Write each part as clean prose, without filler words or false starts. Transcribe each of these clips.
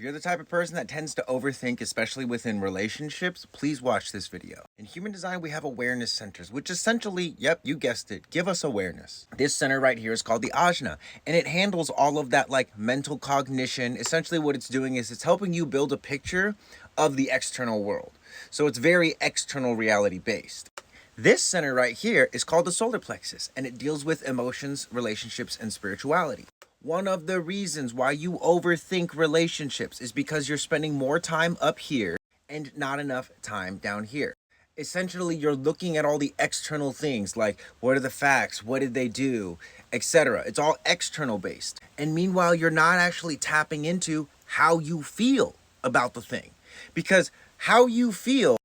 you're the type of person that tends to overthink, especially within relationships, please watch this video. In human design, we have awareness centers, which essentially, yep, you guessed it, give us awareness. This center right here is called the ajna, and it handles all of that like mental cognition. Essentially what it's doing is it's helping you build a picture of the external world. So it's very external reality based. This center right here is called the solar plexus, and it deals with emotions, relationships, and spirituality. One of the reasons why you overthink relationships is because you're spending more time up here and not enough time down here. Essentially, you're looking at all the external things like what are the facts, what did they do, etc. It's all external based. And meanwhile, you're not actually tapping into how you feel about the thing. Because how you feel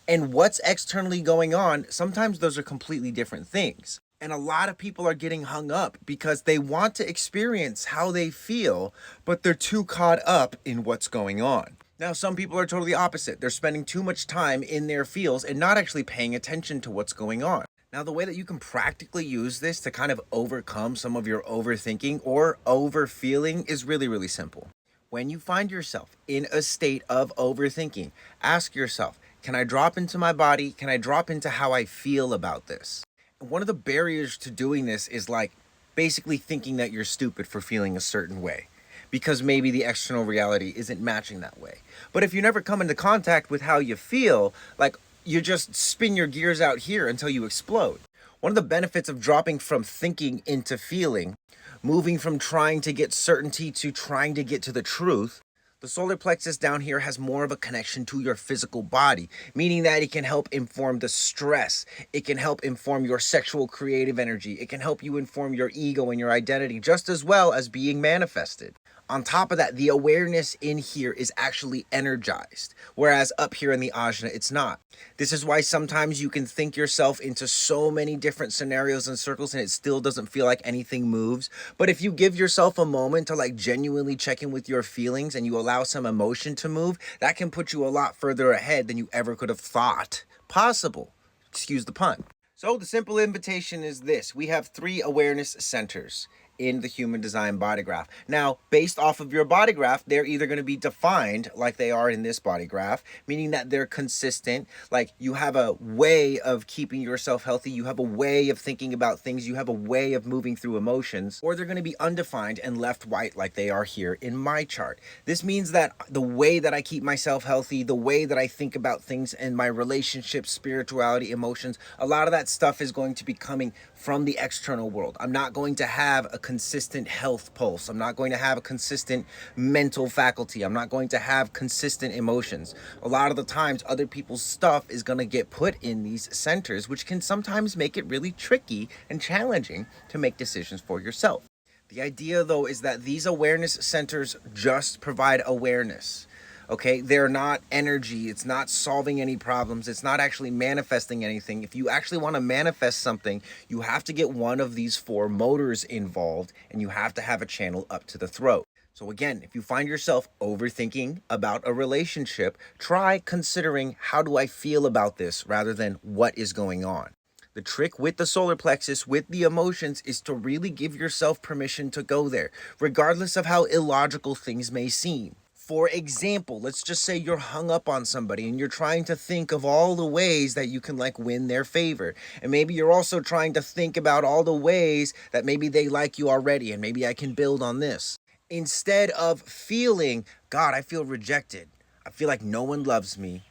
and what's externally going on, sometimes those are completely different things. And a lot of people are getting hung up because they want to experience how they feel, but they're too caught up in what's going on. Now, some people are totally opposite. They're spending too much time in their feels and not actually paying attention to what's going on. Now, the way that you can practically use this to kind of overcome some of your overthinking or overfeeling is really, really simple. When you find yourself in a state of overthinking, ask yourself, can I drop into my body? Can I drop into how I feel about this? One of the barriers to doing this is like basically thinking that you're stupid for feeling a certain way because maybe the external reality isn't matching that way. But if you never come into contact with how you feel, like you just spin your gears out here until you explode. One of the benefits of dropping from thinking into feeling, moving from trying to get certainty to trying to get to the truth, the solar plexus down here has more of a connection to your physical body, meaning that it can help inform the stress. It can help inform your sexual creative energy. It can help you inform your ego and your identity just as well as being manifested. On top of that, the awareness in here is actually energized, whereas up here in the ajna, it's not. This is why sometimes you can think yourself into so many different scenarios and circles and it still doesn't feel like anything moves. But if you give yourself a moment to like genuinely check in with your feelings and you allow some emotion to move, that can put you a lot further ahead than you ever could have thought possible. Excuse the pun. So the simple invitation is this. We have 3 awareness centers in the human design body graph. Now, based off of your body graph, they're either going to be defined like they are in this body graph, meaning that they're consistent, like you have a way of keeping yourself healthy, you have a way of thinking about things, you have a way of moving through emotions, or they're going to be undefined and left white like they are here in my chart. This means that the way that I keep myself healthy, the way that I think about things and my relationships, spirituality, emotions, a lot of that stuff is going to be coming from the external world. I'm not going to have a consistent health pulse. I'm not going to have a consistent mental faculty. I'm not going to have consistent emotions. A lot of the times, other people's stuff is going to get put in these centers, which can sometimes make it really tricky and challenging to make decisions for yourself. The idea, though, is that these awareness centers just provide awareness. Okay, they're not energy. It's not solving any problems. It's not actually manifesting anything. If you actually want to manifest something, you have to get one of these 4 motors involved and you have to have a channel up to the throat. So again, if you find yourself overthinking about a relationship, try considering how do I feel about this rather than what is going on. The trick with the solar plexus, with the emotions, is to really give yourself permission to go there, regardless of how illogical things may seem. For example, let's just say you're hung up on somebody and you're trying to think of all the ways that you can like win their favor. And maybe you're also trying to think about all the ways that maybe they like you already and maybe I can build on this. Instead of feeling, God, I feel rejected. I feel like no one loves me.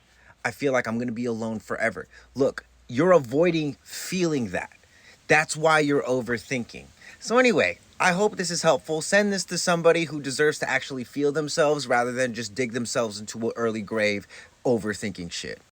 I feel like I'm going to be alone forever. Look, you're avoiding feeling that. That's why you're overthinking. So anyway, I hope this is helpful. Send this to somebody who deserves to actually feel themselves rather than just dig themselves into an early grave overthinking shit.